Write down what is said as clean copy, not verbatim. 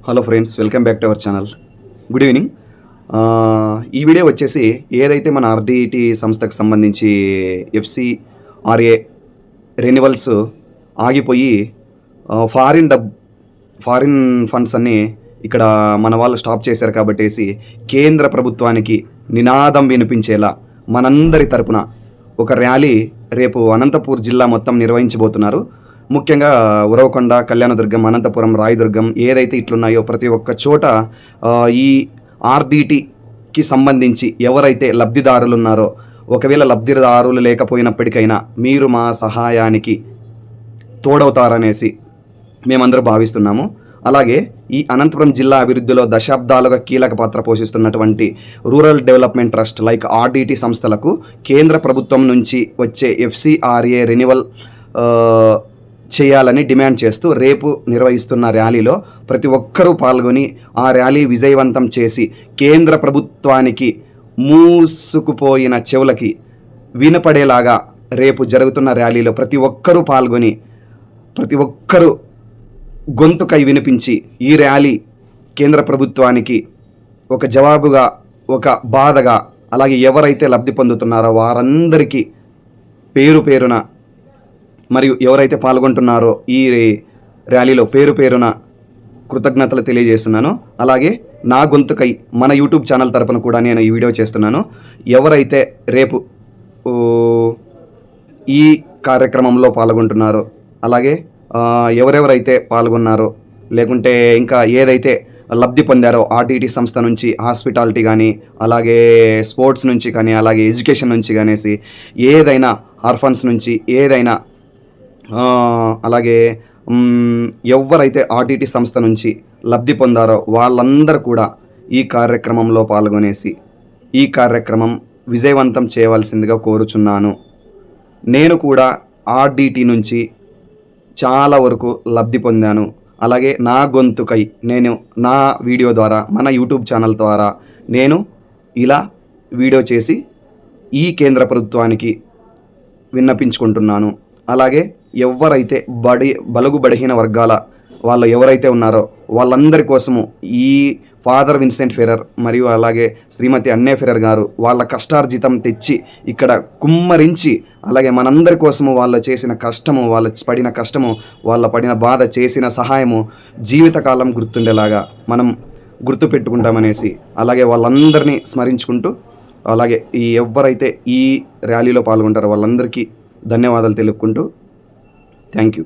Hello friends, welcome back to our channel. Good evening. ఈ video వచ్చేసి ఏదైతే మన ఆర్డిటి సంస్థకు సంబంధించి ఎఫ్సిఆర్ఏ రెన్యువల్స్ ఆగిపోయి ఫారిన్ ఫండ్స్ అన్నీ ఇక్కడ మన వాళ్ళు స్టాప్ చేశారు కాబట్టేసి కేంద్ర ప్రభుత్వానికి నినాదం వినిపించేలా మనందరి తరపున ఒక ర్యాలీ రేపు అనంతపూర్ జిల్లా మొత్తం నిర్వహించబోతున్నారు. ముఖ్యంగా ఉరవకొండ, కళ్యాణదుర్గం, అనంతపురం, రాయదుర్గం ఏదైతే ఇట్లున్నాయో ప్రతి ఒక్క చోట ఈ ఆర్డిటికి సంబంధించి ఎవరైతే లబ్ధిదారులు ఉన్నారో, ఒకవేళ లబ్ధిదారులు లేకపోయినప్పటికైనా మీరు మా సహాయానికి తోడవుతారనేసి మేమందరూ భావిస్తున్నాము. అలాగే ఈ అనంతపురం జిల్లా అభివృద్ధిలో దశాబ్దాలుగా కీలక పాత్ర పోషిస్తున్నటువంటి rural development trust like RDT సంస్థలకు కేంద్ర ప్రభుత్వం నుంచి వచ్చే ఎఫ్సిఆర్ఏ రెన్యువల్ చేయాలని డిమాండ్ చేస్తూ రేపు నిర్వహిస్తున్న ర్యాలీలో ప్రతి ఒక్కరూ పాల్గొని ఆ ర్యాలీ విజయవంతం చేసి కేంద్ర ప్రభుత్వానికి మూసుకుపోయిన చెవులకి వినపడేలాగా రేపు జరుగుతున్న ర్యాలీలో ప్రతి ఒక్కరూ పాల్గొని ప్రతి ఒక్కరూ గొంతుకై వినిపించి ఈ ర్యాలీ కేంద్ర ప్రభుత్వానికి ఒక జవాబుగా, ఒక బాధగా, అలాగే ఎవరైతే లబ్ధి పొందుతున్నారో వారందరికీ పేరు పేరున మరియు ఎవరైతే పాల్గొంటున్నారో ఈ ర్యాలీలో పేరు పేరున కృతజ్ఞతలు తెలియజేస్తున్నాను. అలాగే నా గొంతుకై మన యూట్యూబ్ ఛానల్ తరపున కూడా నేను ఈ వీడియో చేస్తున్నాను. ఎవరైతే రేపు ఈ కార్యక్రమంలో పాల్గొంటున్నారో, అలాగే ఎవరెవరైతే పాల్గొన్నారో, లేకుంటే ఇంకా ఏదైతే లబ్ధి పొందారో ఆర్డిటి సంస్థ నుంచి, హాస్పిటాలిటీ కానీ, అలాగే స్పోర్ట్స్ నుంచి కానీ, అలాగే ఎడ్యుకేషన్ నుంచి కానేసి ఏదైనా ఆర్ఫన్స్ నుంచి ఏదైనా, అలాగే ఎవరైతే ఆర్డిటి సంస్థ నుంచి లబ్ధి పొందారో వాళ్ళందరూ కూడా ఈ కార్యక్రమంలో పాల్గొనేసి ఈ కార్యక్రమం విజయవంతం చేయవలసిందిగా కోరుచున్నాను. నేను కూడా ఆర్డిటి నుంచి చాలా వరకు లబ్ధి పొందాను. అలాగే నా గొంతుకై నేను నా వీడియో ద్వారా, మన యూట్యూబ్ ఛానల్ ద్వారా నేను ఇలా వీడియో చేసి ఈ కేంద్ర ప్రభుత్వానికి విన్నపించుకుంటున్నాను. అలాగే ఎవరైతే బలుగు బలహీన వర్గాల వాళ్ళు ఎవరైతే ఉన్నారో వాళ్ళందరి కోసము ఈ ఫాదర్ విన్సెంట్ ఫెరర్ మరియు అలాగే శ్రీమతి అన్నే ఫెరర్ గారు వాళ్ళ కష్టార్జితం తెచ్చి ఇక్కడ కుమ్మరించి, అలాగే మనందరి కోసము వాళ్ళు చేసిన కష్టము, వాళ్ళ పడిన కష్టము, వాళ్ళ పడిన బాధ, చేసిన సహాయము జీవితకాలం గుర్తుండేలాగా మనం గుర్తుపెట్టుకుంటామనేసి, అలాగే వాళ్ళందరినీ స్మరించుకుంటూ, అలాగే ఎవరైతే ఈ ర్యాలీలో పాల్గొంటారో వాళ్ళందరికీ ధన్యవాదాలు తెలుపుకుంటూ థ్యాంక్ యూ.